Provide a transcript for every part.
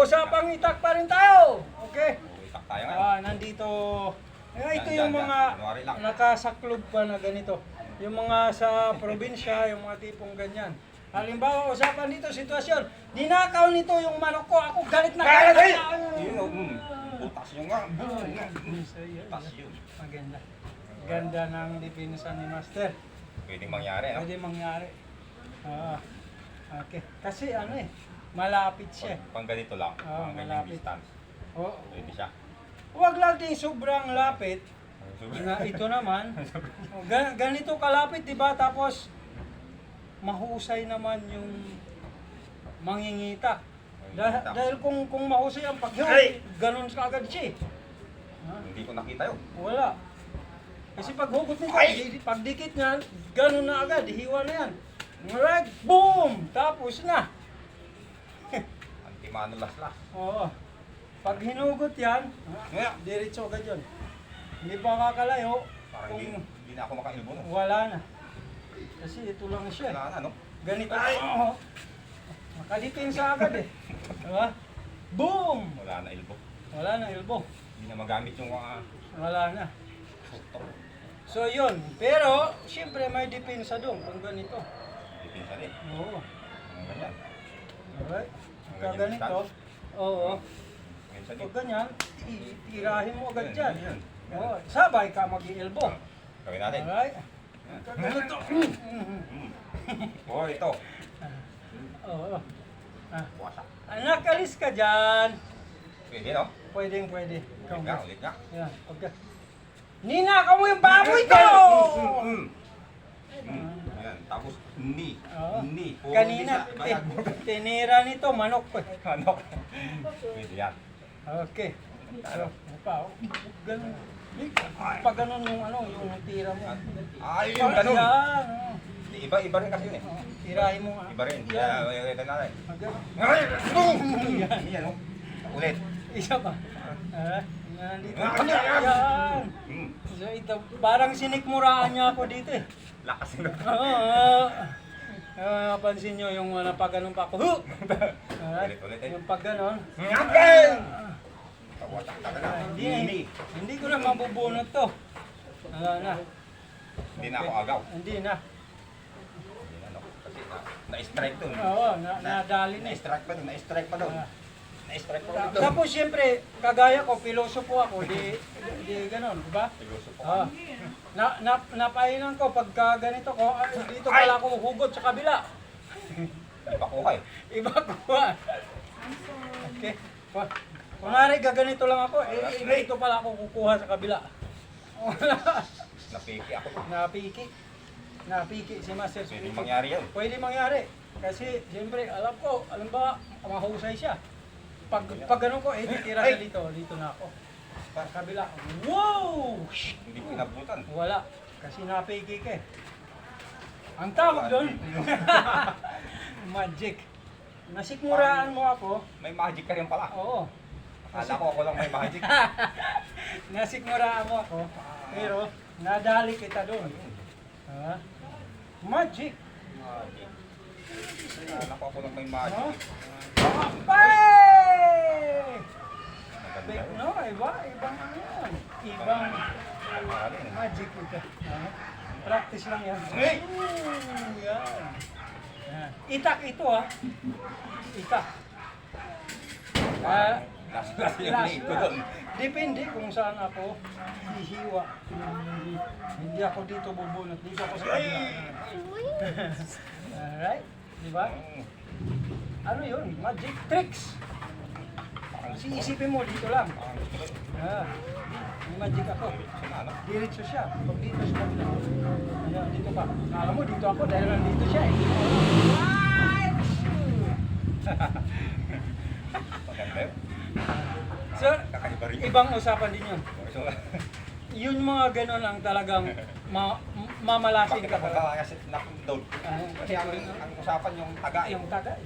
usapang itak pa rin tayo. Okay? Itak tayo ngayon. Nandito. Ito Yan, yung yan, mga January lang. nakasaklob pa na ganito. Yung mga sa probinsya, yung mga tipong ganyan. Halimbawa, usapan dito, sitwasyon. Dinakaw nito yung manok ko. Ako galit na galit. Butas yung nga. So, yun. Butas yun. Maganda. Ganda ng depensa ni Master. Pwedeng mangyari, no? Pwede mangyari. Okay. Kasi malapit siya. Pang ganito lang. Pang ganyan malapit. distance. Pwede siya. Huwag lang din sobrang lapit. Na ito naman, ganito kalapit, di ba? Tapos, mahusay naman yung mangingita. Dahil kung mahusay ang paghiwa, ganun ka agad siya. Hindi ko nakita yun. Wala. Kasi pag hugot nito, pagdikit niyan, ganun na agad, hiwa na yan. Right, boom! Tapos na. Antimano laslas. Oo. Pag hinugot yan, diretso agad yun. Hindi pa kakalayo. Parang hindi na ako makailbo, no? Wala na. Kasi ito lang siya. Wala na, no? Ganito. Oo. Makadipensa agad eh. Diba? Boom! Wala na ilbo. Wala na elbow. Hindi na magamit yung Wala na. sutok. So yun. Pero, siyempre may depensa doon kung ganito. Dipinsa din. Oo. Ang ganyan. Alright. Ang Pagka ganyan ganito. Oo. Minsan Pag din. ganyan, tirahin mo agad dyan. Yan. Oo. Sabay ka mag-elbow. Gawin natin. Alright. Ganito. Oh, ito. Oo. Wasak. Anak, alis ka dyan. Pwede, no? Pwedeng, pwede. Ulit nga, ulit nga. Yan. Pagka. Nina, ka mo yung baboy ko! Ayan, tapos ni. Oo. Ni. Kanina, tinira nito, manok ko. Manok. Pwede yan. Okay. So, ganun. Pag ganun yung tira mo. Ay, yung ganun. Yan. Iba rin kasi yun eh. Tirahin mo nga. Iba rin. Yan. Ulitin natin. Ganun. Ay! Yan, no? Ulit. Isa pa. Nandito. Yan. Yan. So ito, parang sinikmuraan niya ako dito eh. Lakas yun. Pansin nyo yung pag ganun pa ako. Ulit. Yung pag ganun. Ngayon! Tawatak talaga. Hindi ko na mabubunot to. Na. Hindi na ako agaw. Hindi na. Hindi na, no? Kasi na-strike dun. Oo, nadali na. Na-strike pa dun. Na-strike pa dun. Na-strike pa dun. Tapos siyempre, kagaya ko, pilosopo ako, di ganun, di ba? Siluso po. Napainan ko, pagka ganito ko, dito pala ako hugot sa kabila. Iba ko kay. Iba ko ba? Okay. Kunwari, gaganito lang ako, dito pala ako kukuha sa kabila. Wala. Napiki ako. Napiki si Master. Pwede mangyari yan. Pwede mangyari. Kasi, siyempre, alam ba, mahusay siya. Pag ganun ko, titira siya dito na ako. Sa kabila. Wow! Hindi ko inabutan. Wala. Kasi napiki ka eh. Ang tawag doon, magic. Nasikmuraan mo ako. May magic ka rin pala. Oo. Akala ko ako lang may magic. Nasikmuraan mo ako. Pero, nadali kita doon. Magic. Magic. Akala ko ako lang may magic. Bye! Maganda. No, ibang yan. Ibang magic ito. Practice lang yan. Yan. Itak ito Itak. Last yung late ko doon. Depende kung saan ako hihiwa. Hindi ako dito bubunot. Dito ako sa kabila. Alright? Diba? Ano yun? Magic tricks. Kasi isipin mo, dito lang. May magic ako. Diretso siya. Pag dito sa kabila. Ayan, dito pa. Alam mo, dito ako dahil nandito siya eh. Maganda yun. So, Kakaiba rin. ibang usapan din yun. So, Yun mga ganon ang talagang mamalasin bakit ka ako talaga. kasi napunta doon? Kasi ang usapan yung taga eh. Yung taga eh.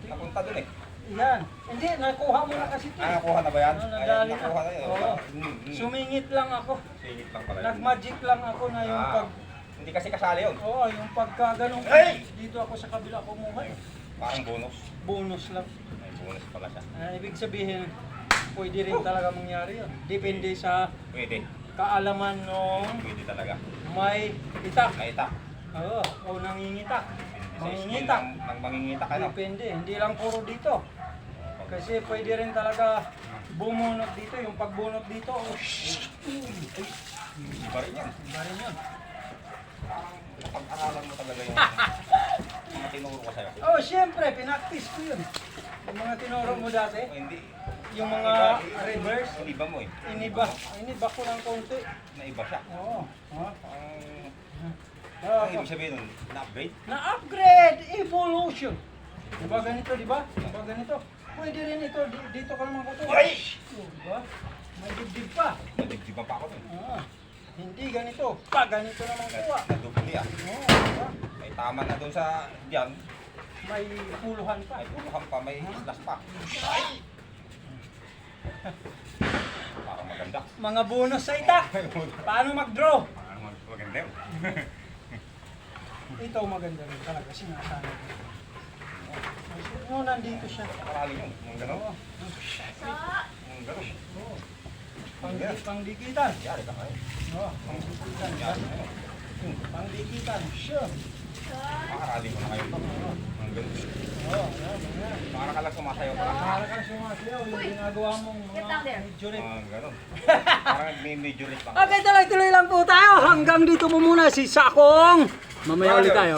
Napunta doon eh. Yan. Hindi, nakuha mo na kasi ito. Nakuha na ba yan? Nadali na. Nakuha na yun. Oo. Sumingit lang ako. Singit lang pala yun. Nag-magic lang ako na yung pag... Hindi kasi kasali yun. Oo, yung pagka ganun. Hey! Dito ako sa kabila kumuha. Parang bonus. Bonus lang. May bonus pala siya. Ibig sabihin, pwede rin talaga mangyari yun. Depende sa Pwede. kaalaman nung Pwede talaga. may itak. Naita. Oo, o nangingitak. Sa skill Mangingitak. ng mangingitak ano. Depende, hindi lang puro dito. Kasi pwede rin talaga bumunot dito, yung pagbunot dito. Oh, Iba rin yan. iba rin yun. Pag-aralan mo talaga yung mga tinuro ko sa'yo. Oh, siyempre, pinaktis ko yun. Yung mga tinuro mo dati, O, hindi. yung mga reverse, Iniba mo eh. iniba ko ng konti. Naiba siya. Oo. Ang ibig sabihin nun, na-upgrade. Na-upgrade, evolution. Diba ganito, diba? Diba ganito? Pwede rin ito, dito ka naman kutuwa. Ay! Diba? May dibdib pa. Nadigdiban pa ako nun. Hindi ganito, pa ganito naman kuha. Nadubli ah. Oo, diba? May tama na doon sa diyan. May puluhan pa. May puluhan pa, may islas pa. Ay! Parang maganda. Mga bonus sa itak. Paano mag-draw? Parang maganda yun. Ito maganda rin talaga, sinasabi ko. No, nandito siya. Nakarali yun. Yung gano'n. Oo. Yung gano'n. Oo. Pangdikitan. Yari ka ngayon. Oo, pangdikitan. Yari ka ngayon. Pangdikitan. Sure. Nakarali mo na kayo. Yung gano'n. Oo, yan. Para ka lang sumasayaw pa lang. Para kang sumasayaw, yung ginagawa mong Get down there. medyo rin. Gano'n. Parang may major lang. Okay, tuloy-tuloy lang po tayo. Hanggang dito mo muna si Sakong. Mamaya ulit tayo.